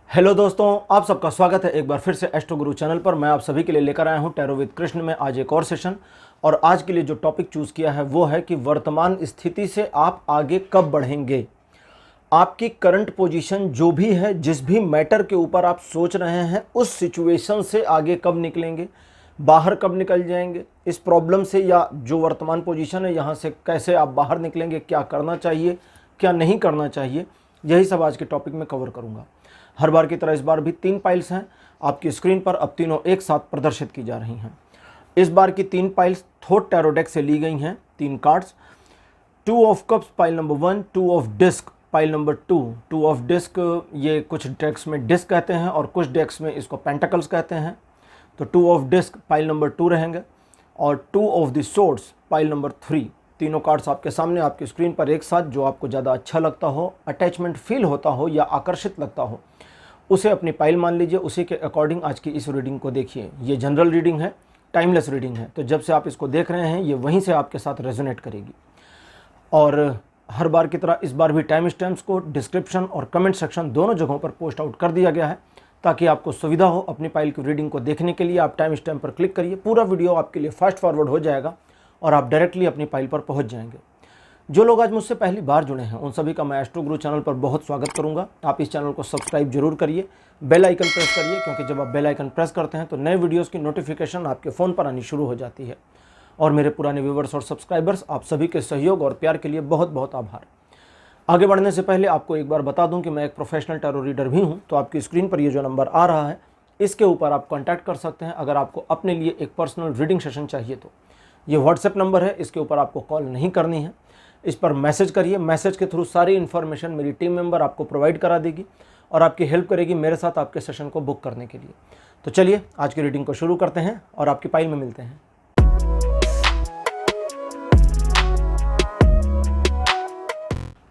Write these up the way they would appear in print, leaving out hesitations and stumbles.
Hello दोस्तों, आप सबका स्वागत है एक बार फिर से एस्ट्रो गुरु चैनल पर। मैं आप सभी के लिए लेकर आया हूं टैरो विद कृष्ण में आज एक और सेशन। और आज के लिए जो टॉपिक चूज़ किया है वो है कि वर्तमान स्थिति से आप आगे कब बढ़ेंगे। आपकी करंट पोजीशन जो भी है, जिस भी मैटर के ऊपर आप सोच रहे हैं, उस सिचुएशन से आगे कब निकलेंगे, बाहर कब निकल जाएंगे इस प्रॉब्लम से, या जो वर्तमान पोजीशन है यहाँ से कैसे आप बाहर निकलेंगे, क्या करना चाहिए क्या नहीं करना चाहिए, यही सब आज के टॉपिक में कवर करूँगा। हर बार की तरह इस बार भी 3 पाइल्स हैं आपकी स्क्रीन पर, अब तीनों एक साथ प्रदर्शित की जा रही हैं। इस बार की 3 पाइल्स थॉट टैरो डेक से ली गई हैं। 3 cards, 2 of cups pile number 1, 2 of discs pile number 2। 2 of discs ये कुछ डेक्स में डिस्क कहते हैं और कुछ डेक्स में इसको पेंटाकल्स कहते हैं। तो 2 ऑफ डिस्क पाइल नंबर 2 रहेंगे और 2 of the swords pile number 3। तीनों कार्ड्स आपके सामने आपकी स्क्रीन पर एक साथ। जो आपको ज़्यादा अच्छा लगता हो, अटैचमेंट फील होता हो या आकर्षित लगता हो, उसे अपनी पाइल मान लीजिए। उसी के अकॉर्डिंग आज की इस रीडिंग को देखिए। ये जनरल रीडिंग है, टाइमलेस रीडिंग है, तो जब से आप इसको देख रहे हैं ये वहीं से आपके साथ रेजोनेट करेगी। और हर बार की तरह इस बार भी टाइम स्टैम्प्स को डिस्क्रिप्शन और कमेंट सेक्शन दोनों जगहों पर पोस्ट आउट कर दिया गया है, ताकि आपको सुविधा हो अपनी पाइल की रीडिंग को देखने के लिए। आप टाइम स्टैम्प पर क्लिक करिए, पूरा वीडियो आपके लिए फास्ट फॉरवर्ड हो जाएगा और आप डायरेक्टली अपनी पाइल पर पहुँच जाएंगे। जो लोग आज मुझसे पहली बार जुड़े हैं उन सभी का मैं एस्ट्रो गुरु चैनल पर बहुत स्वागत करूंगा। आप इस चैनल को सब्सक्राइब जरूर करिए, बेल आइकन प्रेस करिए, क्योंकि जब आप बेल आइकन प्रेस करते हैं तो नए वीडियोस की नोटिफिकेशन आपके फ़ोन पर आनी शुरू हो जाती है। और मेरे पुराने व्यूवर्स और सब्सक्राइबर्स, आप सभी के सहयोग और प्यार के लिए बहुत बहुत आभार। आगे बढ़ने से पहले आपको एक बार बता दूँ कि मैं एक प्रोफेशनल टैरो रीडर भी हूँ। तो आपकी स्क्रीन पर ये जो नंबर आ रहा है इसके ऊपर आप कॉन्टैक्ट कर सकते हैं अगर आपको अपने लिए एक पर्सनल रीडिंग सेशन चाहिए तो। ये व्हाट्सएप नंबर है, इसके ऊपर आपको कॉल नहीं करनी है, इस पर मैसेज करिए। मैसेज के थ्रू सारी इन्फॉर्मेशन मेरी टीम मेंबर आपको प्रोवाइड करा देगी और आपकी हेल्प करेगी मेरे साथ आपके सेशन को बुक करने के लिए। तो चलिए आज की रीडिंग को शुरू करते हैं और आपकी पाइल में मिलते हैं।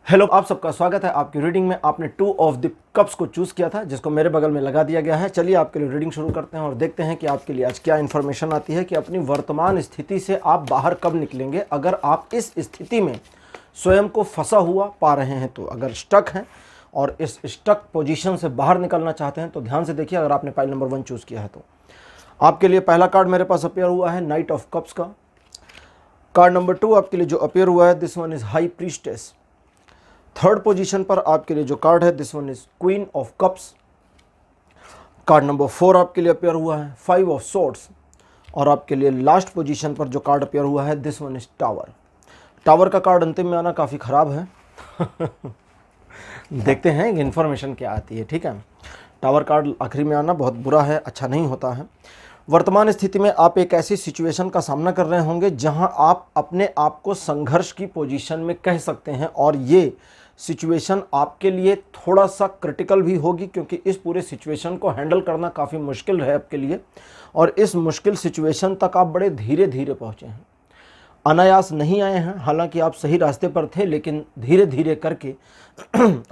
हेलो, आप सबका स्वागत है आपकी रीडिंग में। आपने 2 ऑफ द कप्स को चूज़ किया था, जिसको मेरे बगल में लगा दिया गया है। चलिए आपके लिए रीडिंग शुरू करते हैं और देखते हैं कि आपके लिए आज क्या इन्फॉर्मेशन आती है कि अपनी वर्तमान स्थिति से आप बाहर कब निकलेंगे। अगर आप इस स्थिति में स्वयं को फंसा हुआ पा रहे हैं, तो अगर स्टक हैं और इस स्टक पोजीशन से बाहर निकलना चाहते हैं तो ध्यान से देखिए। अगर आपने पाइल नंबर 1 चूज़ किया है तो आपके लिए पहला कार्ड मेरे पास अपेयर हुआ है नाइट ऑफ कप्स का। कार्ड नंबर 2 आपके लिए जो अपेयर हुआ है, this one is high priestess. Third position पर आपके लिए जो कार्ड है, this one is queen of cups. Card number 4 आपके लिए अपेयर हुआ है 5 ऑफ सोर्ड्स। और आपके लिए लास्ट पोजीशन पर जो कार्ड अपेयर हुआ है, this one is tower. Tower का कार्ड अंतिम में आना काफ़ी ख़राब है। देखते हैं इन्फॉर्मेशन क्या आती है। ठीक है, टावर कार्ड आखिरी में आना बहुत बुरा है, अच्छा नहीं होता है। वर्तमान स्थिति में आप एक ऐसी सिचुएशन का सामना कर रहे होंगे जहां आप अपने आप को संघर्ष की पोजीशन में कह सकते हैं, और ये सिचुएशन आपके लिए थोड़ा सा क्रिटिकल भी होगी, क्योंकि इस पूरे सिचुएशन को हैंडल करना काफ़ी मुश्किल है आपके लिए। और इस मुश्किल सिचुएशन तक आप बड़े धीरे धीरे पहुँचे हैं, अनायास नहीं आए हैं। हालांकि आप सही रास्ते पर थे, लेकिन धीरे धीरे करके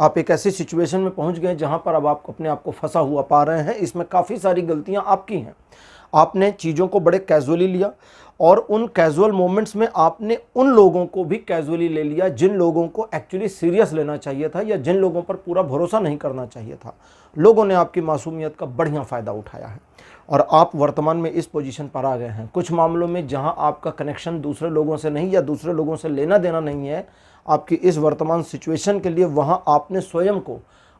आप एक ऐसी सिचुएशन में पहुंच गए जहां पर अब आप अपने आप को फंसा हुआ पा रहे हैं। इसमें काफ़ी सारी गलतियां आपकी हैं। आपने चीज़ों को बड़े कैजुअली लिया और उन कैजुअल मोमेंट्स में आपने उन लोगों को भी कैजुअली ले लिया जिन लोगों को एक्चुअली सीरियस लेना चाहिए था, या जिन लोगों पर पूरा भरोसा नहीं करना चाहिए था। लोगों ने आपकी मासूमियत का बढ़िया फ़ायदा उठाया है और आप वर्तमान में इस पोजीशन पर आ गए हैं। कुछ मामलों में जहां आपका कनेक्शन दूसरे लोगों से नहीं या दूसरे लोगों से लेना देना नहीं है आपकी इस वर्तमान सिचुएशन के लिए, वहां आपने स्वयं को,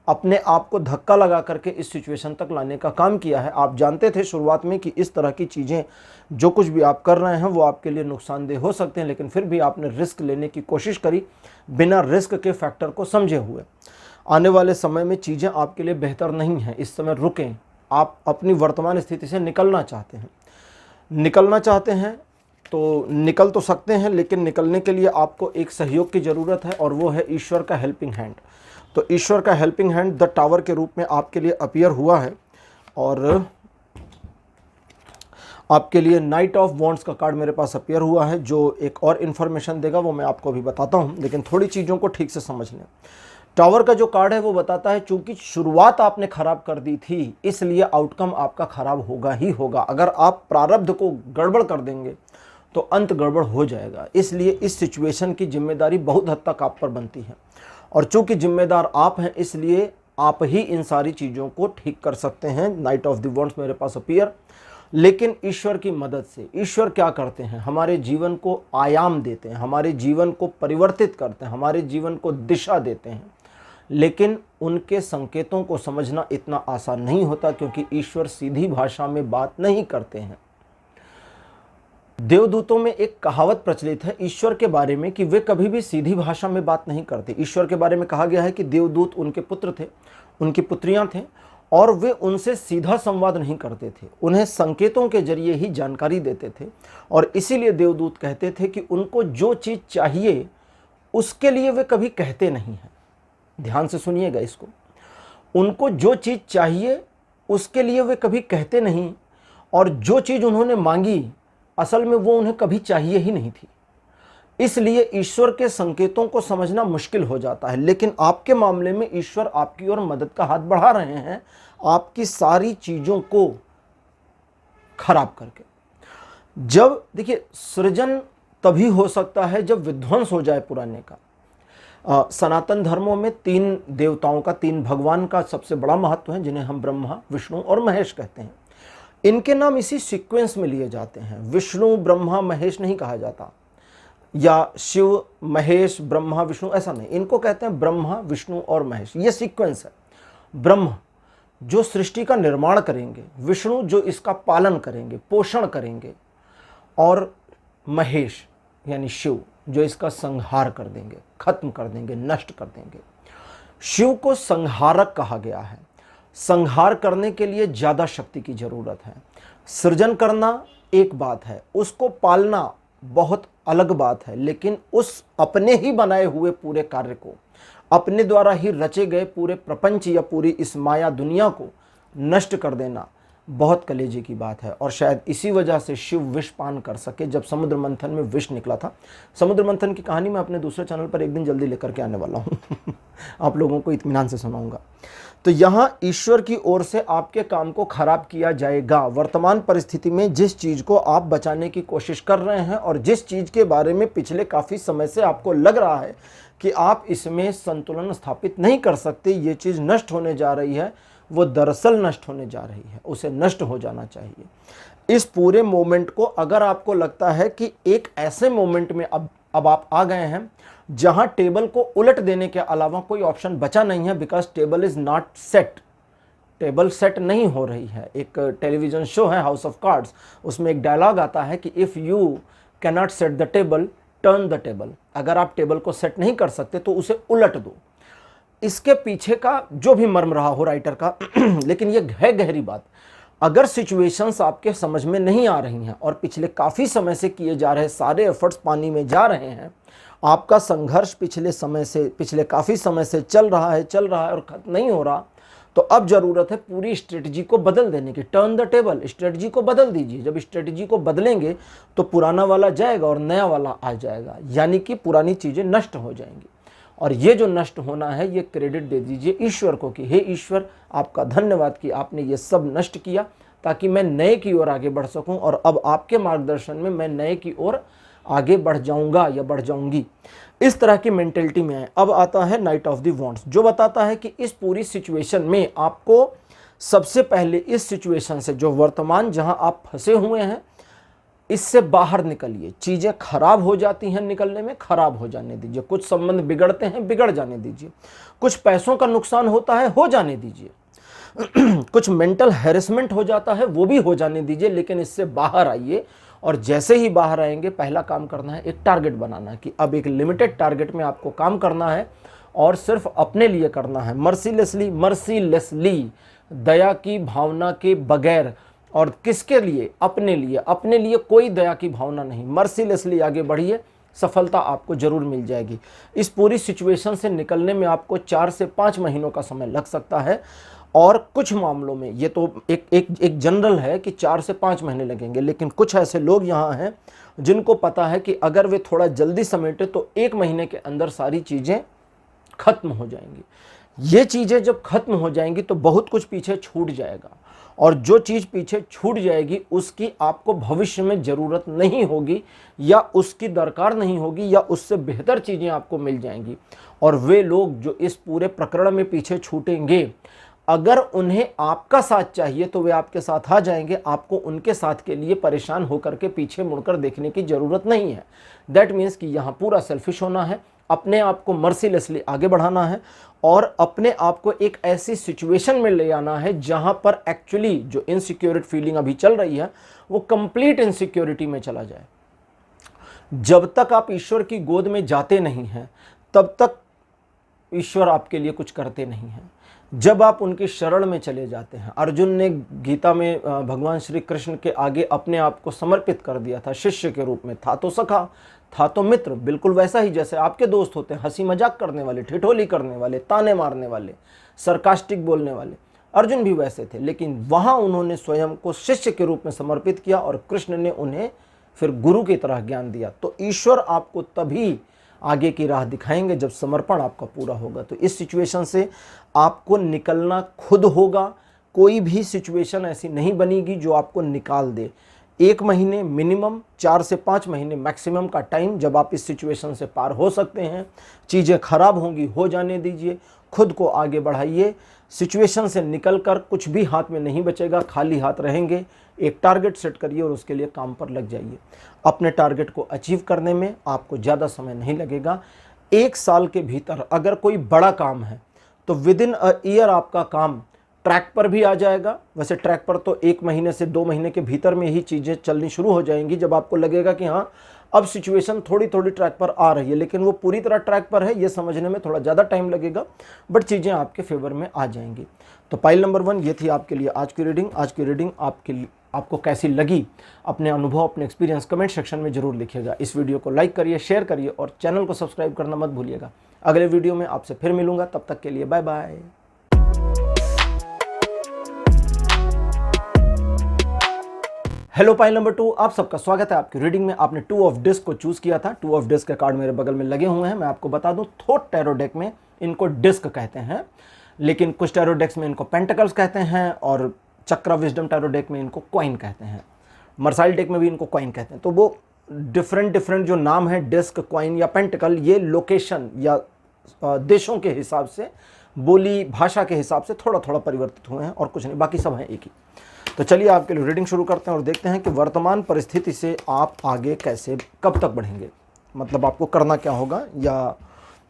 अपने आप को धक्का लगा करके इस सिचुएशन तक लाने का काम किया है। आप जानते थे शुरुआत में कि इस तरह की चीज़ें, जो कुछ भी आप कर रहे हैं वो आपके लिए नुकसानदेह हो सकते हैं, लेकिन फिर भी आपने रिस्क लेने की कोशिश करी बिना रिस्क के फैक्टर को समझे हुए। आने वाले समय में चीज़ें आपके लिए बेहतर नहीं हैं, इस समय रुकें। आप अपनी वर्तमान स्थिति से निकलना चाहते हैं तो निकल तो सकते हैं, लेकिन निकलने के लिए आपको एक सहयोग की ज़रूरत है, और वो है ईश्वर का हेल्पिंग हैंड। तो ईश्वर का हेल्पिंग हैंड द टावर के रूप में आपके लिए अपीयर हुआ है। और आपके लिए नाइट ऑफ वॉन्ड्स का कार्ड मेरे पास अपीयर हुआ है, जो एक और इन्फॉर्मेशन देगा, वो मैं आपको अभी बताता हूँ, लेकिन थोड़ी चीज़ों को ठीक से समझ लें। टावर का जो कार्ड है वो बताता है चूंकि शुरुआत आपने खराब कर दी थी, इसलिए आउटकम आपका खराब होगा ही होगा। अगर आप प्रारब्ध को गड़बड़ कर देंगे तो अंत गड़बड़ हो जाएगा। इसलिए इस सिचुएशन की जिम्मेदारी बहुत हद तक आप पर बनती है, और चूंकि जिम्मेदार आप हैं, इसलिए आप ही इन सारी चीज़ों को ठीक कर सकते हैं। नाइट ऑफ द वॉन्ड्स मेरे पास अपीयर। लेकिन ईश्वर की मदद से ईश्वर क्या करते हैं, हमारे जीवन को आयाम देते हैं, हमारे जीवन को परिवर्तित करते हैं, हमारे जीवन को दिशा देते हैं। लेकिन उनके संकेतों को समझना इतना आसान नहीं होता, क्योंकि ईश्वर सीधी भाषा में बात नहीं करते हैं। देवदूतों में एक कहावत प्रचलित है ईश्वर के बारे में कि वे कभी भी सीधी भाषा में बात नहीं करते। ईश्वर के बारे में कहा गया है कि देवदूत उनके पुत्र थे, उनकी पुत्रियां थे, और वे उनसे सीधा संवाद नहीं करते थे, उन्हें संकेतों के जरिए ही जानकारी देते थे। और इसीलिए देवदूत कहते थे कि उनको जो चीज़ चाहिए उसके लिए वे कभी कहते नहीं हैं। ध्यान से सुनिएगा इसको, उनको जो चीज़ चाहिए उसके लिए वे कभी कहते नहीं, और जो चीज़ उन्होंने मांगी असल में वो उन्हें कभी चाहिए ही नहीं थी। इसलिए ईश्वर के संकेतों को समझना मुश्किल हो जाता है। लेकिन आपके मामले में ईश्वर आपकी ओर मदद का हाथ बढ़ा रहे हैं, आपकी सारी चीज़ों को खराब करके। जब देखिए, सृजन तभी हो सकता है जब विध्वंस हो जाए पुराने का। सनातन धर्मों में 3 देवताओं का, 3 भगवान का सबसे बड़ा महत्व है, जिन्हें हम ब्रह्मा, विष्णु और महेश कहते हैं। इनके नाम इसी सीक्वेंस में लिए जाते हैं। विष्णु ब्रह्मा महेश नहीं कहा जाता, या शिव महेश ब्रह्मा विष्णु, ऐसा नहीं। इनको कहते हैं ब्रह्मा विष्णु और महेश, ये सीक्वेंस है। ब्रह्मा जो सृष्टि का निर्माण करेंगे, विष्णु जो इसका पालन करेंगे, पोषण करेंगे, और महेश यानी शिव जो इसका संहार कर देंगे, खत्म कर देंगे, नष्ट कर देंगे। शिव को संहारक कहा गया है। संहार करने के लिए ज़्यादा शक्ति की जरूरत है। सृजन करना एक बात है, उसको पालना बहुत अलग बात है। लेकिन उस अपने ही बनाए हुए पूरे कार्य को, अपने द्वारा ही रचे गए पूरे प्रपंच या पूरी इस माया दुनिया को नष्ट कर देना बहुत कलेजे की बात है। और शायद इसी वजह से शिव विष पान कर सके जब समुद्र मंथन में विष निकला था। समुद्र मंथन की कहानी मैं अपने दूसरे चैनल पर एक दिन जल्दी लेकर के आने वाला हूँ आप लोगों को इत्मीनान से सुनाऊंगा। तो यहाँ ईश्वर की ओर से आपके काम को खराब किया जाएगा। वर्तमान परिस्थिति में जिस चीज़ को आप बचाने की कोशिश कर रहे हैं, और जिस चीज़ के बारे में पिछले काफ़ी समय से आपको लग रहा है कि आप इसमें संतुलन स्थापित नहीं कर सकते, ये चीज़ नष्ट होने जा रही है, वो दरअसल नष्ट होने जा रही है, उसे नष्ट हो जाना चाहिए। इस पूरे मोमेंट को, अगर आपको लगता है कि एक ऐसे मोमेंट में अब आप आ गए हैं जहां टेबल को उलट देने के अलावा कोई ऑप्शन बचा नहीं है, because table is not set, table set नहीं हो रही है। एक टेलीविजन शो है हाउस ऑफ कार्ड्स, उसमें एक डायलॉग आता है कि if you cannot set the table turn the table. अगर आप टेबल को सेट नहीं कर सकते तो उसे उलट दो। इसके पीछे का जो भी मर्म रहा हो राइटर का लेकिन ये है गहरी बात। अगर सिचुएशंस आपके समझ में नहीं आ रही हैं और पिछले काफ़ी समय से किए जा रहे सारे एफर्ट्स पानी में जा रहे हैं, आपका संघर्ष पिछले काफ़ी समय से चल रहा है और खत्म नहीं हो रहा, तो अब ज़रूरत है पूरी स्ट्रेटजी को बदल देने की। टर्न द टेबल, स्ट्रेटजी को बदल दीजिए। जब स्ट्रेटजी को बदलेंगे तो पुराना वाला जाएगा और नया वाला आ जाएगा, यानी कि पुरानी चीज़ें नष्ट हो जाएंगी। और ये जो नष्ट होना है, ये क्रेडिट दे दीजिए ईश्वर को कि हे ईश्वर, आपका धन्यवाद कि आपने ये सब नष्ट किया ताकि मैं नए की ओर आगे बढ़ सकूं, और अब आपके मार्गदर्शन में मैं नए की ओर आगे बढ़ जाऊंगा या बढ़ जाऊंगी। इस तरह की मेंटेलिटी में है। अब आता है नाइट ऑफ द वॉन्ड्स, जो बताता है कि इस पूरी सिचुएशन में आपको सबसे पहले इस सिचुएशन से, जो वर्तमान जहां आप फंसे हुए हैं, इससे बाहर निकलिए। चीज़ें खराब हो जाती हैं, निकलने में खराब हो जाने दीजिए। कुछ संबंध बिगड़ते हैं, बिगड़ जाने दीजिए। कुछ पैसों का नुकसान होता है, हो जाने दीजिए। कुछ मेंटल हैरेसमेंट हो जाता है, वो भी हो जाने दीजिए। लेकिन इससे बाहर आइए, और जैसे ही बाहर आएंगे पहला काम करना है एक टारगेट बनाना है कि अब एक लिमिटेड टारगेट में आपको काम करना है और सिर्फ अपने लिए करना है। मर्सीलेसली, दया की भावना के बगैर। और किसके लिए? अपने लिए। अपने लिए कोई दया की भावना नहीं। मर्सीलेसली आगे बढ़िए, सफलता आपको जरूर मिल जाएगी। इस पूरी सिचुएशन से निकलने में आपको 4 से 5 महीनों का समय लग सकता है, और कुछ मामलों में ये तो एक जनरल है कि 4 से 5 महीने लगेंगे। लेकिन कुछ ऐसे लोग यहाँ हैं जिनको पता है कि अगर वे थोड़ा जल्दी समेटे तो 1 महीने के अंदर सारी चीज़ें खत्म हो जाएंगी। ये चीज़ें जब खत्म हो जाएंगी तो बहुत कुछ पीछे छूट जाएगा, और जो चीज़ पीछे छूट जाएगी उसकी आपको भविष्य में ज़रूरत नहीं होगी, या उसकी दरकार नहीं होगी, या उससे बेहतर चीज़ें आपको मिल जाएंगी। और वे लोग जो इस पूरे प्रकरण में पीछे छूटेंगे, अगर उन्हें आपका साथ चाहिए तो वे आपके साथ आ जाएंगे। आपको उनके साथ के लिए परेशान होकर के पीछे मुड़कर देखने की ज़रूरत नहीं है। दैट मीन्स कि यहाँ पूरा सेल्फिश होना है, अपने आप को मर्सीलेसली आगे बढ़ाना है, और अपने आप को एक ऐसी सिचुएशन में ले आना है जहां पर एक्चुअली जो इनसिक्योरिटी फीलिंग अभी चल रही है वो कंप्लीट इनसिक्योरिटी में चला जाए। जब तक आप ईश्वर की गोद में जाते नहीं हैं तब तक ईश्वर आपके लिए कुछ करते नहीं हैं। जब आप उनकी शरण में चले जाते हैं, अर्जुन ने गीता में भगवान श्री कृष्ण के आगे अपने आप को समर्पित कर दिया था शिष्य के रूप में। था तो सखा, था तो मित्र, बिल्कुल वैसा ही जैसे आपके दोस्त होते हैं, हंसी मजाक करने वाले, ठिठोली करने वाले, ताने मारने वाले, सरकास्टिक बोलने वाले। अर्जुन भी वैसे थे, लेकिन वहाँ उन्होंने स्वयं को शिष्य के रूप में समर्पित किया और कृष्ण ने उन्हें फिर गुरु की तरह ज्ञान दिया। तो ईश्वर आपको तभी आगे की राह दिखाएंगे जब समर्पण आपका पूरा होगा। तो इस सिचुएशन से आपको निकलना खुद होगा। कोई भी सिचुएशन ऐसी नहीं बनेगी जो आपको निकाल दे। 1 महीने मिनिमम, 4 से 5 महीने मैक्सिमम का टाइम जब आप इस सिचुएशन से पार हो सकते हैं। चीज़ें खराब होंगी, हो जाने दीजिए, खुद को आगे बढ़ाइए। सिचुएशन से निकलकर कुछ भी हाथ में नहीं बचेगा, खाली हाथ रहेंगे। एक टारगेट सेट करिए और उसके लिए काम पर लग जाइए। अपने टारगेट को अचीव करने में आपको ज़्यादा समय नहीं लगेगा। 1 साल के भीतर अगर कोई बड़ा काम है तो विद इन अ ईयर आपका काम ट्रैक पर भी आ जाएगा। वैसे ट्रैक पर तो 1 महीने से 2 महीने के भीतर में ही चीज़ें चलनी शुरू हो जाएंगी, जब आपको लगेगा कि हाँ अब सिचुएशन थोड़ी थोड़ी ट्रैक पर आ रही है, लेकिन वो पूरी तरह ट्रैक पर है ये समझने में थोड़ा ज़्यादा टाइम लगेगा, बट चीज़ें आपके फेवर में आ जाएंगी। तो पाइल नंबर 1 ये थी आपके लिए आज की रीडिंग। आज की रीडिंग आपको कैसी लगी, अपने अनुभव, अपने एक्सपीरियंस कमेंट सेक्शन में जरूर लिखिएगा। इस वीडियो को लाइक करिए, शेयर करिए और चैनल को सब्सक्राइब करना मत भूलिएगा। अगले वीडियो में आपसे फिर मिलूंगा, तब तक के लिए bye bye. Hello pile number 2, आप सबका स्वागत है आपकी रीडिंग में। आपने 2 ऑफ डिस्क को चूज किया था। 2 ऑफ डिस्क के कार्ड मेरे बगल में लगे हुए हैं। मैं आपको बता दूं, थोट टैरो डेक में इनको डिस्क कहते हैं, लेकिन कुछ टैरो डेक्स में इनको पेंटिकल्स कहते हैं, और चक्रा विजडम टैरो डेक में इनको कॉइन कहते हैं। मर्साइल डेक में भी इनको कॉइन कहते हैं। तो वो डिफरेंट जो नाम है, डिस्क, कॉइन या पेंटिकल, ये लोकेशन या देशों के हिसाब से, बोली भाषा के हिसाब से थोड़ा थोड़ा परिवर्तित हुए हैं और कुछ नहीं, बाकी सब हैं एक ही। तो चलिए आपके लिए रीडिंग शुरू करते हैं और देखते हैं कि वर्तमान परिस्थिति से आप आगे कैसे, कब तक बढ़ेंगे, मतलब आपको करना क्या होगा या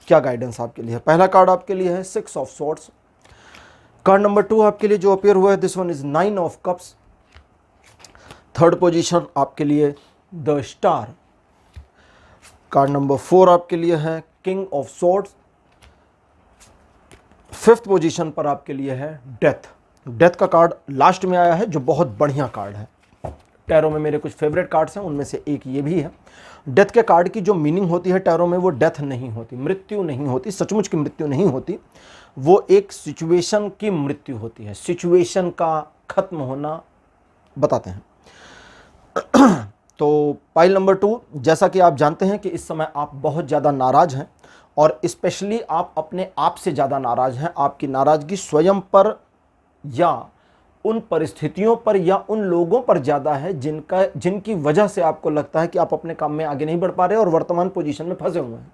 क्या गाइडेंस आपके लिए है। पहला कार्ड आपके लिए है 6 ऑफ स्वॉर्ड्स। कार्ड नंबर 2 आपके लिए जो अपीयर हुआ है, this one is 9 of cups. Third position आपके लिए द स्टार। कार्ड नंबर 4 आपके लिए है king of swords. 5th position पर आपके लिए है डेथ। डेथ का कार्ड लास्ट में आया है, जो बहुत बढ़िया कार्ड है। टैरो में मेरे कुछ फेवरेट कार्ड्स हैं, उनमें से एक ये भी है। डेथ के कार्ड की जो मीनिंग होती है टैरो में, वो डेथ नहीं होती, मृत्यु नहीं होती, सचमुच की मृत्यु नहीं होती। वो एक सिचुएशन की मृत्यु होती है, सिचुएशन का खत्म होना बताते हैं। तो पाइल नंबर 2, जैसा कि आप जानते हैं कि इस समय आप बहुत ज़्यादा नाराज हैं, और स्पेशली आप अपने आप से ज़्यादा नाराज हैं। आपकी नाराज़गी स्वयं पर या उन परिस्थितियों पर या उन लोगों पर ज़्यादा है जिनकी वजह से आपको लगता है कि आप अपने काम में आगे नहीं बढ़ पा रहे और वर्तमान पोजीशन में फंसे हुए हैं।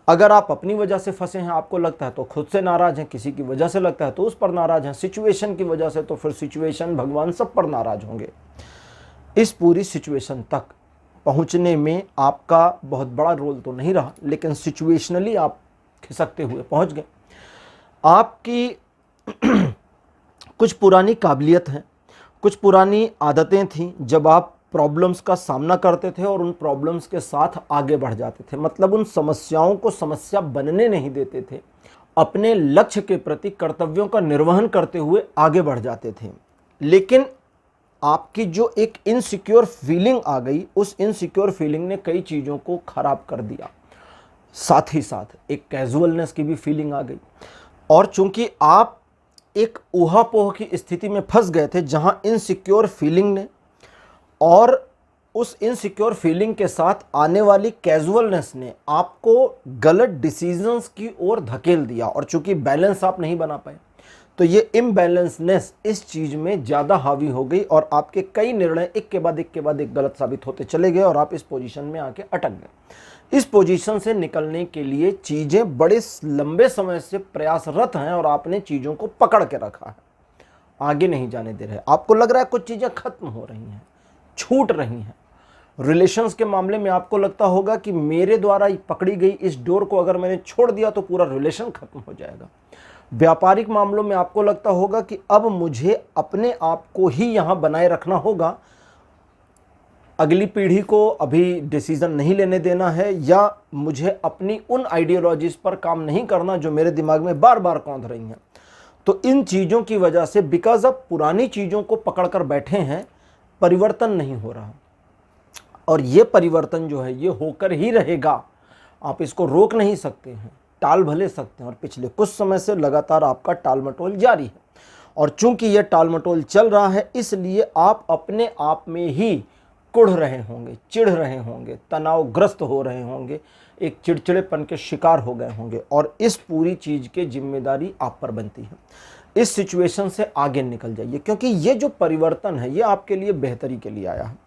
अगर आप अपनी वजह से फंसे हैं, आपको लगता है, तो खुद से नाराज हैं। किसी की वजह से लगता है तो उस पर नाराज हैं। सिचुएशन की वजह से तो फिर सिचुएशन, भगवान सब पर नाराज होंगे। इस पूरी सिचुएशन तक पहुंचने में आपका बहुत बड़ा रोल तो नहीं रहा, लेकिन सिचुएशनली आप खिसकते हुए पहुंच गए। आपकी कुछ पुरानी काबिलियत हैं, कुछ पुरानी आदतें थीं, जब आप प्रॉब्लम्स का सामना करते थे और उन प्रॉब्लम्स के साथ आगे बढ़ जाते थे, मतलब उन समस्याओं को समस्या बनने नहीं देते थे, अपने लक्ष्य के प्रति कर्तव्यों का निर्वहन करते हुए आगे बढ़ जाते थे। लेकिन आपकी जो एक इनसिक्योर फीलिंग आ गई, उस इनसिक्योर फीलिंग ने कई चीज़ों को खराब कर दिया। साथ ही साथ एक कैजुअलनेस की भी फीलिंग आ गई, और चूंकि आप एक ऊहापोह की स्थिति में फंस गए थे, जहां इनसिक्योर फीलिंग ने और उस इनसिक्योर फीलिंग के साथ आने वाली कैजुअलनेस ने आपको गलत डिसीजंस की ओर धकेल दिया, और चूंकि बैलेंस आप नहीं बना पाए तो ये इम्बैलेंसनेस इस चीज में ज्यादा हावी हो गई और आपके कई निर्णय एक के बाद एक गलत साबित होते चले गए और आप इस पोजीशन में आके अटक गए। इस पोजीशन से निकलने के लिए चीजें बड़े लंबे समय से प्रयासरत हैं और आपने चीजों को पकड़ के रखा है, आगे नहीं जाने दे रहे। आपको लग रहा है कुछ चीजें खत्म हो रही हैं, छूट रही हैं। रिलेशंस के मामले में आपको लगता होगा कि मेरे द्वारा पकड़ी गई इस डोर को अगर मैंने छोड़ दिया तो पूरा रिलेशन खत्म हो जाएगा। व्यापारिक मामलों में आपको लगता होगा कि अब मुझे अपने आप को ही यहां बनाए रखना होगा, अगली पीढ़ी को अभी डिसीजन नहीं लेने देना है, या मुझे अपनी उन आइडियोलॉजीज पर काम नहीं करना जो मेरे दिमाग में बार बार कौंध रही हैं। तो इन चीज़ों की वजह से बिकॉज अब पुरानी चीज़ों को पकड़कर बैठे हैं, परिवर्तन नहीं हो रहा, और ये परिवर्तन जो है ये होकर ही रहेगा। आप इसको रोक नहीं सकते हैं, टाल भले सकते हैं, और पिछले कुछ समय से लगातार आपका टाल मटोल जारी है। और चूंकि यह टाल मटोल चल रहा है इसलिए आप अपने आप में ही कुढ़ रहे होंगे, चिढ़ रहे होंगे, तनावग्रस्त हो रहे होंगे, एक चिड़चिड़ेपन के शिकार हो गए होंगे, और इस पूरी चीज़ की जिम्मेदारी आप पर बनती है। इस सिचुएशन से आगे निकल जाइए, क्योंकि ये जो परिवर्तन है ये आपके लिए बेहतरी के लिए आया है।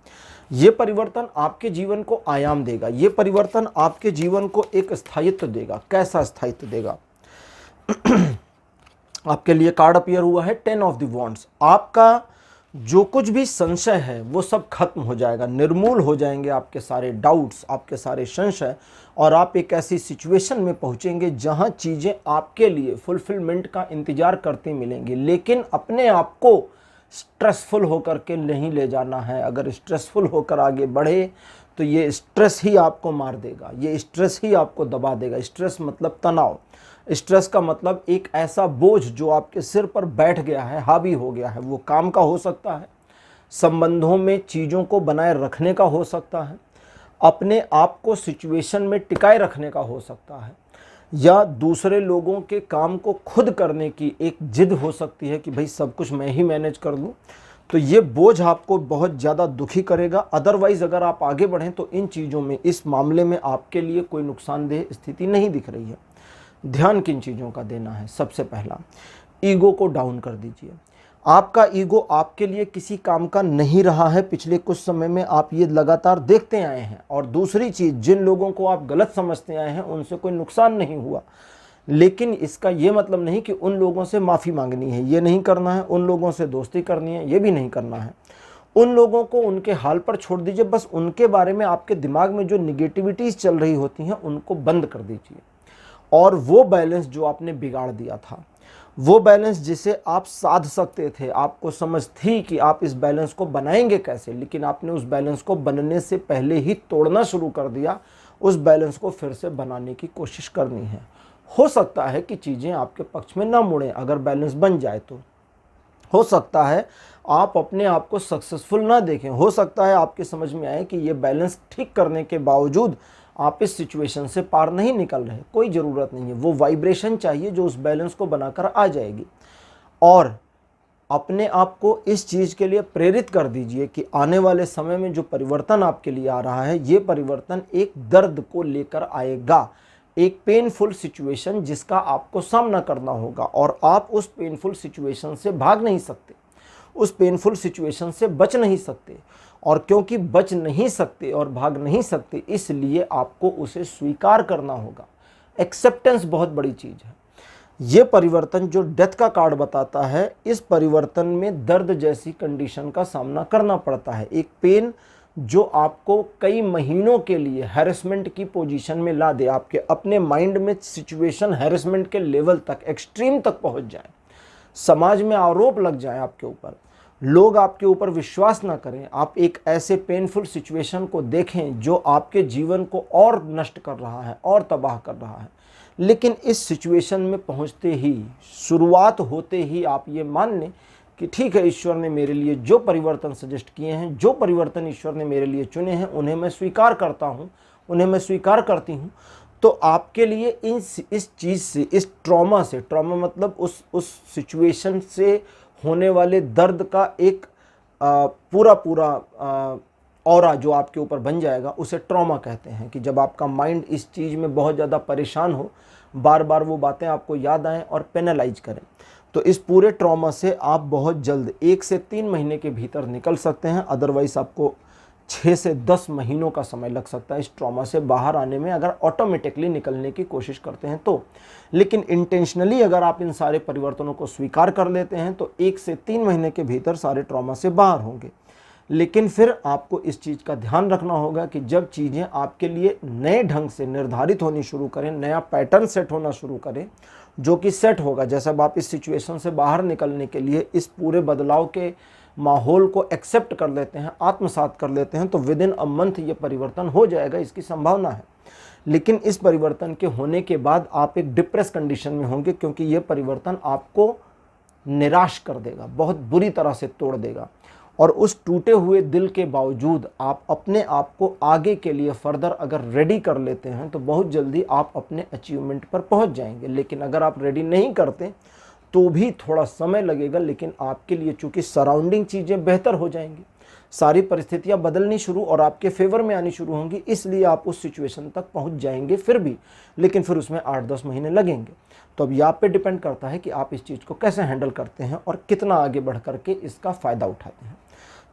ये परिवर्तन आपके जीवन को आयाम देगा, ये परिवर्तन आपके जीवन को एक स्थायित्व देगा। कैसा स्थायित्व देगा? आपके लिए कार्ड अपीयर हुआ है 10 ऑफ द वॉन्ड्स। आपका जो कुछ भी संशय है वो सब खत्म हो जाएगा, निर्मूल हो जाएंगे आपके सारे डाउट्स, आपके सारे संशय, और आप एक ऐसी सिचुएशन में पहुंचेंगे जहां चीज़ें आपके लिए फुलफिलमेंट का इंतजार करती मिलेंगी। लेकिन अपने आप को स्ट्रेसफुल होकर के नहीं ले जाना है। अगर स्ट्रेसफुल होकर आगे बढ़े तो ये स्ट्रेस ही आपको मार देगा, ये स्ट्रेस ही आपको दबा देगा। स्ट्रेस मतलब तनाव, स्ट्रेस का मतलब एक ऐसा बोझ जो आपके सिर पर बैठ गया है, हावी हो गया है। वो काम का हो सकता है, संबंधों में चीज़ों को बनाए रखने का हो सकता है, अपने आप को सिचुएशन में टिकाए रखने का हो सकता है, या दूसरे लोगों के काम को खुद करने की एक जिद हो सकती है कि भाई सब कुछ मैं ही मैनेज कर लूँ। तो ये बोझ आपको बहुत ज़्यादा दुखी करेगा। अदरवाइज़ अगर आप आगे बढ़ें तो इन चीज़ों में, इस मामले में आपके लिए कोई नुकसानदेह स्थिति नहीं दिख रही है। ध्यान किन चीज़ों का देना है? सबसे पहला, ईगो को डाउन कर दीजिए। आपका ईगो आपके लिए किसी काम का नहीं रहा है, पिछले कुछ समय में आप ये लगातार देखते आए हैं। और दूसरी चीज़, जिन लोगों को आप गलत समझते आए हैं उनसे कोई नुकसान नहीं हुआ, लेकिन इसका ये मतलब नहीं कि उन लोगों से माफ़ी मांगनी है, ये नहीं करना है। उन लोगों से दोस्ती करनी है, ये भी नहीं करना है। उन लोगों को उनके हाल पर छोड़ दीजिए। बस उनके बारे में आपके दिमाग में जो निगेटिविटीज़ चल रही होती हैं उनको बंद कर दीजिए। और वो बैलेंस जो आपने बिगाड़ दिया था, वो बैलेंस जिसे आप साध सकते थे, आपको समझ थी कि आप इस बैलेंस को बनाएंगे कैसे, लेकिन आपने उस बैलेंस को बनने से पहले ही तोड़ना शुरू कर दिया। उस बैलेंस को फिर से बनाने की कोशिश करनी है। हो सकता है कि चीज़ें आपके पक्ष में ना मुड़ें अगर बैलेंस बन जाए तो। हो सकता है आप अपने आप को सक्सेसफुल ना देखें, हो सकता है आपके समझ में आए कि ये बैलेंस ठीक करने के बावजूद आप इस सिचुएशन से पार नहीं निकल रहे। कोई ज़रूरत नहीं है, वो वाइब्रेशन चाहिए जो उस बैलेंस को बनाकर आ जाएगी। और अपने आप को इस चीज़ के लिए प्रेरित कर दीजिए कि आने वाले समय में जो परिवर्तन आपके लिए आ रहा है, ये परिवर्तन एक दर्द को लेकर आएगा, एक पेनफुल सिचुएशन जिसका आपको सामना करना होगा। और आप उस पेनफुल सिचुएशन से भाग नहीं सकते, उस पेनफुल सिचुएशन से बच नहीं सकते। और क्योंकि बच नहीं सकते और भाग नहीं सकते, इसलिए आपको उसे स्वीकार करना होगा। एक्सेप्टेंस बहुत बड़ी चीज़ है। ये परिवर्तन जो डेथ का कार्ड बताता है, इस परिवर्तन में दर्द जैसी कंडीशन का सामना करना पड़ता है। एक पेन जो आपको कई महीनों के लिए हैरेसमेंट की पोजीशन में ला दे, आपके अपने माइंड में सिचुएशन हैरेसमेंट के लेवल तक, एक्सट्रीम तक पहुंच जाए, समाज में आरोप लग जाए आपके ऊपर, लोग आपके ऊपर विश्वास ना करें, आप एक ऐसे पेनफुल सिचुएशन को देखें जो आपके जीवन को और नष्ट कर रहा है और तबाह कर रहा है। लेकिन इस सिचुएशन में पहुंचते ही, शुरुआत होते ही आप ये मान लें कि ठीक है, ईश्वर ने मेरे लिए जो परिवर्तन सजेस्ट किए हैं, जो परिवर्तन ईश्वर ने मेरे लिए चुने हैं, उन्हें मैं स्वीकार करता हूँ, उन्हें मैं स्वीकार करती हूँ। तो आपके लिए इस चीज़ से, इस ट्रॉमा से, ट्रॉमा मतलब उस सिचुएशन से होने वाले दर्द का एक पूरा ऑरा जो आपके ऊपर बन जाएगा उसे ट्रॉमा कहते हैं। कि जब आपका माइंड इस चीज़ में बहुत ज़्यादा परेशान हो, बार बार वो बातें आपको याद आएँ और पेनलाइज करें, तो इस पूरे ट्रॉमा से आप बहुत जल्द 1 से 3 महीने के भीतर निकल सकते हैं। अदरवाइज़ आपको 6 से 10 महीनों का समय लग सकता है इस ट्रॉमा से बाहर आने में, अगर ऑटोमेटिकली निकलने की कोशिश करते हैं तो। लेकिन इंटेंशनली अगर आप इन सारे परिवर्तनों को स्वीकार कर लेते हैं तो 1 से 3 महीने के भीतर सारे ट्रॉमा से बाहर होंगे। लेकिन फिर आपको इस चीज़ का ध्यान रखना होगा कि जब चीज़ें आपके लिए नए ढंग से निर्धारित होनी शुरू करें, नया पैटर्न सेट होना शुरू करें, जो कि सेट होगा जैसे अब आप इस सिचुएशन से बाहर निकलने के लिए इस पूरे बदलाव के माहौल को एक्सेप्ट कर लेते हैं, आत्मसात कर लेते हैं, तो विद इन अ मंथ ये परिवर्तन हो जाएगा, इसकी संभावना है। लेकिन इस परिवर्तन के होने के बाद आप एक डिप्रेस कंडीशन में होंगे, क्योंकि ये परिवर्तन आपको निराश कर देगा, बहुत बुरी तरह से तोड़ देगा। और उस टूटे हुए दिल के बावजूद आप अपने आप को आगे के लिए फर्दर अगर रेडी कर लेते हैं तो बहुत जल्दी आप अपने अचीवमेंट पर पहुंच जाएंगे। लेकिन अगर आप रेडी नहीं करते तो भी थोड़ा समय लगेगा, लेकिन आपके लिए चूंकि सराउंडिंग चीज़ें बेहतर हो जाएंगी, सारी परिस्थितियां बदलनी शुरू और आपके फेवर में आनी शुरू होंगी, इसलिए आप उस सिचुएशन तक पहुंच जाएंगे फिर भी, लेकिन फिर उसमें 8-10 महीने लगेंगे। तो अब ये आप पे डिपेंड करता है कि आप इस चीज़ को कैसे हैंडल करते हैं और कितना आगे बढ़ करके इसका फ़ायदा उठाते हैं।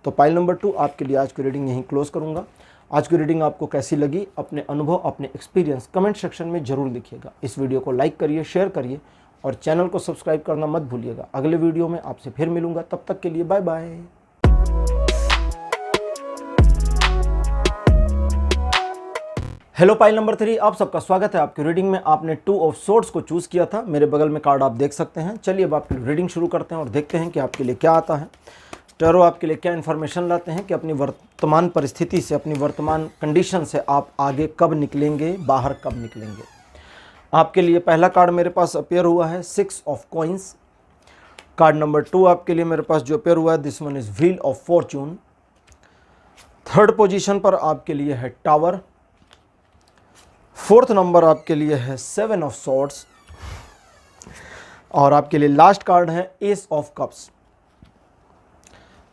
तो पाइल नंबर 2 आपके लिए आज की रीडिंग यहीं क्लोज करूँगा। आज की रीडिंग आपको कैसी लगी, अपने अनुभव, अपने एक्सपीरियंस कमेंट सेक्शन में ज़रूर लिखिएगा। इस वीडियो को लाइक करिए, शेयर करिए और चैनल को सब्सक्राइब करना मत भूलिएगा। अगले वीडियो में आपसे फिर मिलूंगा, तब तक के लिए bye bye. Hello pile number 3, आप सबका स्वागत है आपकी रीडिंग में। आपने 2 ऑफ सोर्ड्स को चूज़ किया था, मेरे बगल में कार्ड आप देख सकते हैं। चलिए अब आपकी रीडिंग शुरू करते हैं और देखते हैं कि आपके लिए क्या आता है। टैरो आपके लिए क्या इन्फॉर्मेशन लाते हैं कि अपनी वर्तमान परिस्थिति से, अपनी वर्तमान कंडीशन से आप आगे कब निकलेंगे, बाहर कब निकलेंगे। आपके लिए पहला कार्ड मेरे पास अपेयर हुआ है 6 ऑफ कॉइंस। कार्ड नंबर 2 आपके लिए मेरे पास जो अपेयर हुआ है, this one is wheel of Fortune. Third position पर आपके लिए है टावर। फोर्थ नंबर आपके लिए है 7 ऑफ सॉर्ड्स और आपके लिए लास्ट कार्ड है एस ऑफ कप्स।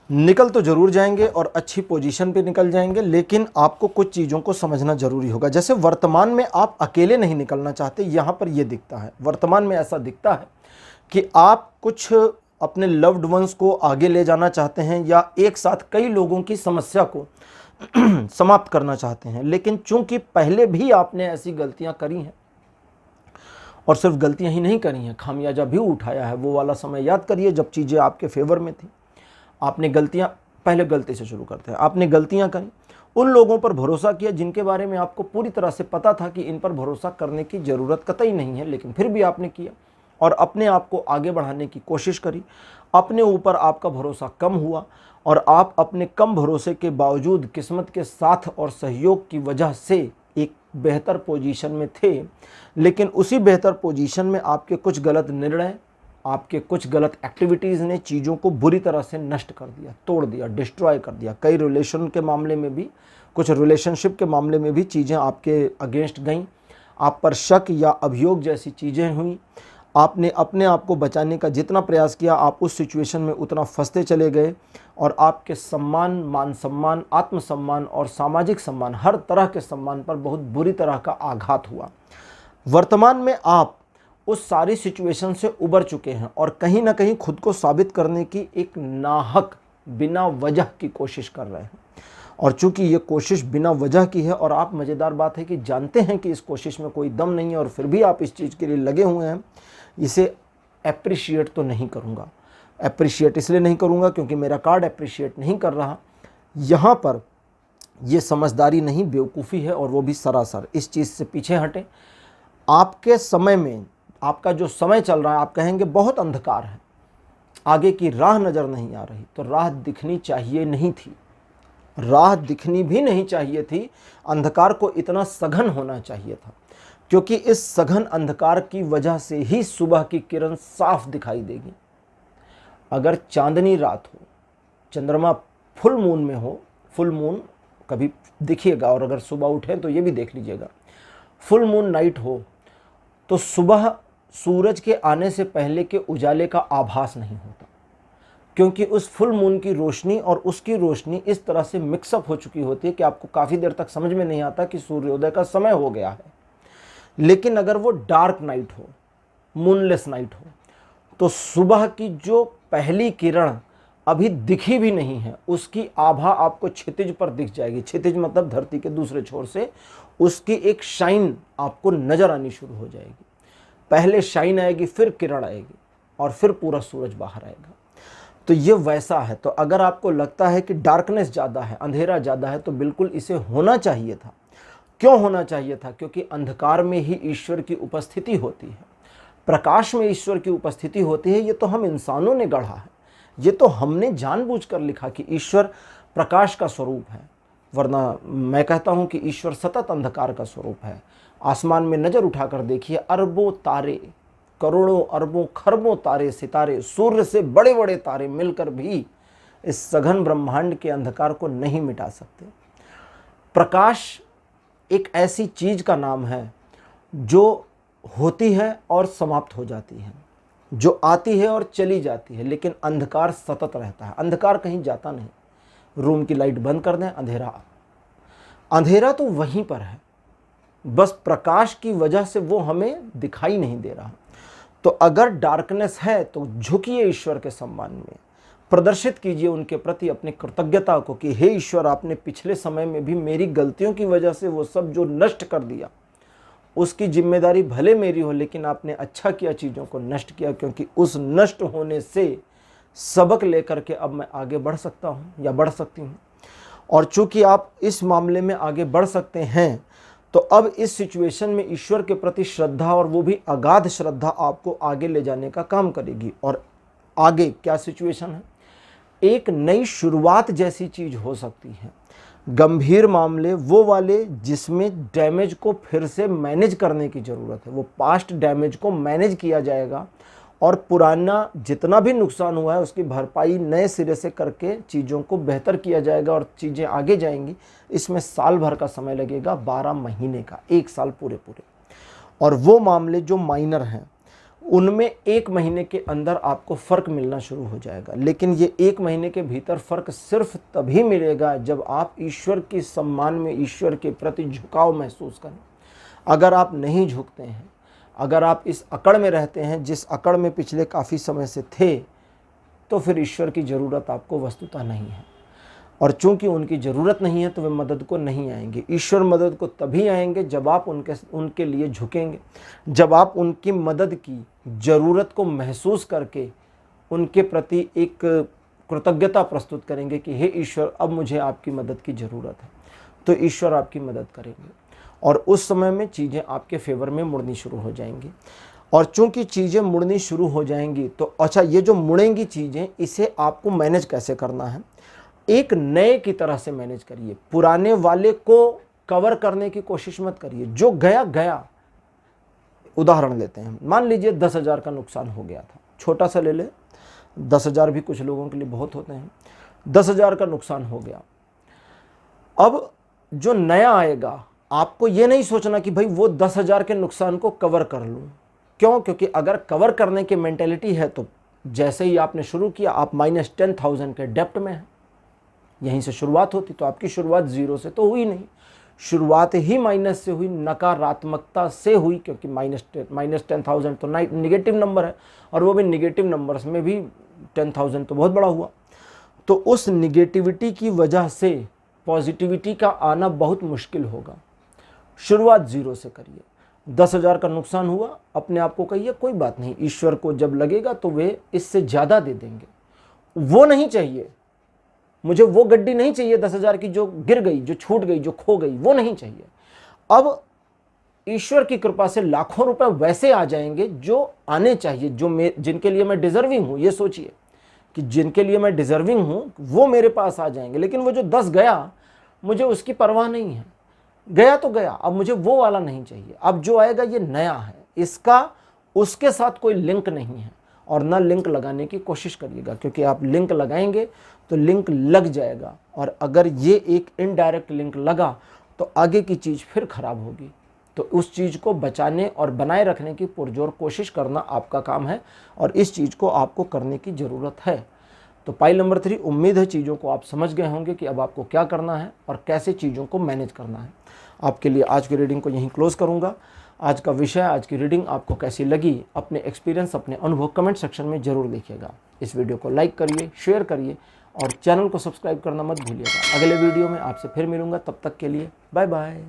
निकल तो जरूर जाएंगे और अच्छी पोजीशन पे निकल जाएंगे, लेकिन आपको कुछ चीज़ों को समझना जरूरी होगा। जैसे वर्तमान में आप अकेले नहीं निकलना चाहते, यहाँ पर ये दिखता है, वर्तमान में ऐसा दिखता है कि आप कुछ अपने लव्ड वंस को आगे ले जाना चाहते हैं या एक साथ कई लोगों की समस्या को समाप्त करना चाहते हैं। लेकिन चूंकि पहले भी आपने ऐसी गलतियां करी हैं और सिर्फ गलतियां ही नहीं करी हैं, खामियाजा भी उठाया है। वो वाला समय याद करिए जब चीज़ें आपके फेवर में थी। आपने गलतियां, पहले गलती से शुरू करते हैं, आपने गलतियां करी, उन लोगों पर भरोसा किया जिनके बारे में आपको पूरी तरह से पता था कि इन पर भरोसा करने की ज़रूरत कतई नहीं है, लेकिन फिर भी आपने किया और अपने आप को आगे बढ़ाने की कोशिश करी। अपने ऊपर आपका भरोसा कम हुआ और आप अपने कम भरोसे के बावजूद किस्मत के साथ और सहयोग की वजह से एक बेहतर पोजीशन में थे। लेकिन उसी बेहतर पोजीशन में आपके कुछ गलत निर्णय, आपके कुछ गलत एक्टिविटीज़ ने चीज़ों को बुरी तरह से नष्ट कर दिया, तोड़ दिया, डिस्ट्रॉय कर दिया। कई रिलेशन के मामले में भी, कुछ रिलेशनशिप के मामले में भी चीज़ें आपके अगेंस्ट गईं। आप पर शक या अभियोग जैसी चीज़ें हुई। आपने अपने आप को बचाने का जितना प्रयास किया, आप उस सिचुएशन में उतना फंसते चले गए और आपके सम्मान, मान सम्मान, आत्मसम्मान और सामाजिक सम्मान, हर तरह के सम्मान पर बहुत बुरी तरह का आघात हुआ। वर्तमान में आप उस सारी सिचुएशन से उबर चुके हैं और कहीं ना कहीं खुद को साबित करने की एक नाहक, बिना वजह की कोशिश कर रहे हैं। और चूंकि ये कोशिश बिना वजह की है और आप, मज़ेदार बात है कि जानते हैं कि इस कोशिश में कोई दम नहीं है और फिर भी आप इस चीज़ के लिए लगे हुए हैं, इसे एप्रिशिएट तो नहीं करूँगा। एप्रिशिएट इसलिए नहीं करूँगा क्योंकि मेरा कार्ड एप्रिशिएट नहीं कर रहा। यहाँ पर ये समझदारी नहीं, बेवकूफ़ी है, और वो भी सरासर। इस चीज़ से पीछे हटें। आपके समय में, आपका जो समय चल रहा है, आप कहेंगे बहुत अंधकार है, आगे की राह नज़र नहीं आ रही, तो राह दिखनी चाहिए नहीं थी, राह दिखनी भी नहीं चाहिए थी। अंधकार को इतना सघन होना चाहिए था, क्योंकि इस सघन अंधकार की वजह से ही सुबह की किरण साफ दिखाई देगी। अगर चांदनी रात हो, चंद्रमा फुल मून में हो, फुल मून कभी दिखिएगा, और अगर सुबह उठें तो ये भी देख लीजिएगा, फुल मून नाइट हो तो सुबह सूरज के आने से पहले के उजाले का आभास नहीं होता, क्योंकि उस फुल मून की रोशनी और उसकी रोशनी इस तरह से मिक्सअप हो चुकी होती है कि आपको काफ़ी देर तक समझ में नहीं आता कि सूर्योदय का समय हो गया है। लेकिन अगर वो डार्क नाइट हो, मूनलेस नाइट हो, तो सुबह की जो पहली किरण अभी दिखी भी नहीं है, उसकी आभा आपको क्षितिज पर दिख जाएगी। क्षितिज मतलब धरती के दूसरे छोर से उसकी एक शाइन आपको नजर आनी शुरू हो जाएगी। पहले शाइन आएगी, फिर किरण आएगी और फिर पूरा सूरज बाहर आएगा। तो ये वैसा है। तो अगर आपको लगता है कि डार्कनेस ज़्यादा है, अंधेरा ज़्यादा है, तो बिल्कुल इसे होना चाहिए था। क्यों होना चाहिए था? क्योंकि अंधकार में ही ईश्वर की उपस्थिति होती है, प्रकाश में ईश्वर की उपस्थिति होती है। ये तो हम इंसानों ने गढ़ा है, ये तो हमने जानबूझकर लिखा कि ईश्वर प्रकाश का स्वरूप है। वरना मैं कहता हूँ कि ईश्वर सतत अंधकार का स्वरूप है। आसमान में नज़र उठाकर देखिए, अरबों तारे, करोड़ों अरबों खरबों तारे, सितारे, सूर्य से बड़े बड़े तारे मिलकर भी इस सघन ब्रह्मांड के अंधकार को नहीं मिटा सकते। प्रकाश एक ऐसी चीज का नाम है जो होती है और समाप्त हो जाती है, जो आती है और चली जाती है, लेकिन अंधकार सतत रहता है। अंधकार कहीं जाता नहीं। रूम की लाइट बंद कर दें, अंधेरा, अंधेरा तो वहीं पर है, बस प्रकाश की वजह से वो हमें दिखाई नहीं दे रहा। तो अगर डार्कनेस है तो झुकिए ईश्वर के सम्मान में, प्रदर्शित कीजिए उनके प्रति अपनी कृतज्ञता को कि हे ईश्वर, आपने पिछले समय में भी मेरी गलतियों की वजह से वो सब जो नष्ट कर दिया, उसकी जिम्मेदारी भले मेरी हो, लेकिन आपने अच्छा किया चीज़ों को नष्ट किया, क्योंकि उस नष्ट होने से सबक लेकर के अब मैं आगे बढ़ सकता हूँ या बढ़ सकती हूँ। और चूंकि आप इस मामले में आगे बढ़ सकते हैं, तो अब इस सिचुएशन में ईश्वर के प्रति श्रद्धा, और वो भी अगाध श्रद्धा, आपको आगे ले जाने का काम करेगी। और आगे क्या सिचुएशन है? एक नई शुरुआत जैसी चीज हो सकती है। गंभीर मामले वो वाले जिसमें डैमेज को फिर से मैनेज करने की ज़रूरत है, वो पास्ट डैमेज को मैनेज किया जाएगा और पुराना जितना भी नुकसान हुआ है उसकी भरपाई नए सिरे से करके चीज़ों को बेहतर किया जाएगा और चीज़ें आगे जाएंगी। इसमें साल भर का समय लगेगा, 12 महीने का, 1 साल पूरे पूरे। और वो मामले जो माइनर हैं उनमें 1 महीने के अंदर आपको फ़र्क मिलना शुरू हो जाएगा। लेकिन ये 1 महीने के भीतर फ़र्क सिर्फ तभी मिलेगा जब आप ईश्वर के सम्मान में, ईश्वर के प्रति झुकाव महसूस करें। अगर आप नहीं झुकते हैं, अगर आप इस अकड़ में रहते हैं जिस अकड़ में पिछले काफ़ी समय से थे, तो फिर ईश्वर की ज़रूरत आपको वस्तुतः नहीं है। और चूंकि उनकी ज़रूरत नहीं है तो वे मदद को नहीं आएंगे। ईश्वर मदद को तभी आएंगे जब आप उनके लिए झुकेंगे, जब आप उनकी मदद की ज़रूरत को महसूस करके उनके प्रति एक कृतज्ञता प्रस्तुत करेंगे कि हे ईश्वर, अब मुझे आपकी मदद की ज़रूरत है। तो ईश्वर आपकी मदद करेंगे और उस समय में चीज़ें आपके फेवर में मुड़नी शुरू हो जाएंगी। और चूंकि चीज़ें मुड़नी शुरू हो जाएंगी तो अच्छा, ये जो मुड़ेंगी चीज़ें, इसे आपको मैनेज कैसे करना है? एक नए की तरह से मैनेज करिए। पुराने वाले को कवर करने की कोशिश मत करिए। जो गया गया। उदाहरण लेते हैं, मान लीजिए 10,000 का नुकसान हो गया था, छोटा सा ले ले, 10,000 भी कुछ लोगों के लिए बहुत होते हैं। 10,000 का नुकसान हो गया। अब जो नया आएगा, आपको ये नहीं सोचना कि भाई वो 10,000 के नुकसान को कवर कर लूँ। क्यों? क्योंकि अगर कवर करने की मेंटेलिटी है तो जैसे ही आपने शुरू किया आप -10,000 के डेप्ट में हैं। यहीं से शुरुआत होती, तो आपकी शुरुआत 0 से तो हुई नहीं, शुरुआत ही माइनस से हुई, नकारात्मकता से हुई, क्योंकि -10,000 तो निगेटिव नंबर है, और वो भी निगेटिव नंबर्स में भी 10,000 तो बहुत बड़ा हुआ। तो उस निगेटिविटी की वजह से पॉजिटिविटी का आना बहुत मुश्किल होगा। शुरुआत 0 से करिए। 10,000 का नुकसान हुआ, अपने आप को कहिए कोई बात नहीं, ईश्वर को जब लगेगा तो वे इससे ज़्यादा दे देंगे। वो नहीं चाहिए मुझे, वो गड्डी नहीं चाहिए 10,000 की जो गिर गई, जो छूट गई, जो खो गई, वो नहीं चाहिए। अब ईश्वर की कृपा से लाखों रुपए वैसे आ जाएंगे जो आने चाहिए, जिनके लिए मैं डिजर्विंग हूँ। ये सोचिए कि जिनके लिए मैं डिजर्विंग हूँ वो मेरे पास आ जाएंगे। लेकिन वो जो 10 गया, मुझे उसकी परवाह नहीं है, गया तो गया, अब मुझे वो वाला नहीं चाहिए। अब जो आएगा ये नया है, इसका उसके साथ कोई लिंक नहीं है, और ना लिंक लगाने की कोशिश करिएगा, क्योंकि आप लिंक लगाएंगे तो लिंक लग जाएगा, और अगर ये एक इनडायरेक्ट लिंक लगा तो आगे की चीज़ फिर खराब होगी। तो उस चीज़ को बचाने और बनाए रखने की पुरजोर कोशिश करना आपका काम है, और इस चीज़ को आपको करने की ज़रूरत है। तो पाइल नंबर 3, उम्मीद है चीज़ों को आप समझ गए होंगे कि अब आपको क्या करना है और कैसे चीज़ों को मैनेज करना है। आपके लिए आज की रीडिंग को यहीं क्लोज करूँगा। आज का विषय, आज की रीडिंग आपको कैसी लगी, अपने एक्सपीरियंस, अपने अनुभव कमेंट सेक्शन में ज़रूर लिखिएगा। इस वीडियो को लाइक करिए, शेयर करिए और चैनल को सब्सक्राइब करना मत भूलिएगा। अगले वीडियो में आपसे फिर मिलूंगा, तब तक के लिए बाय बाय।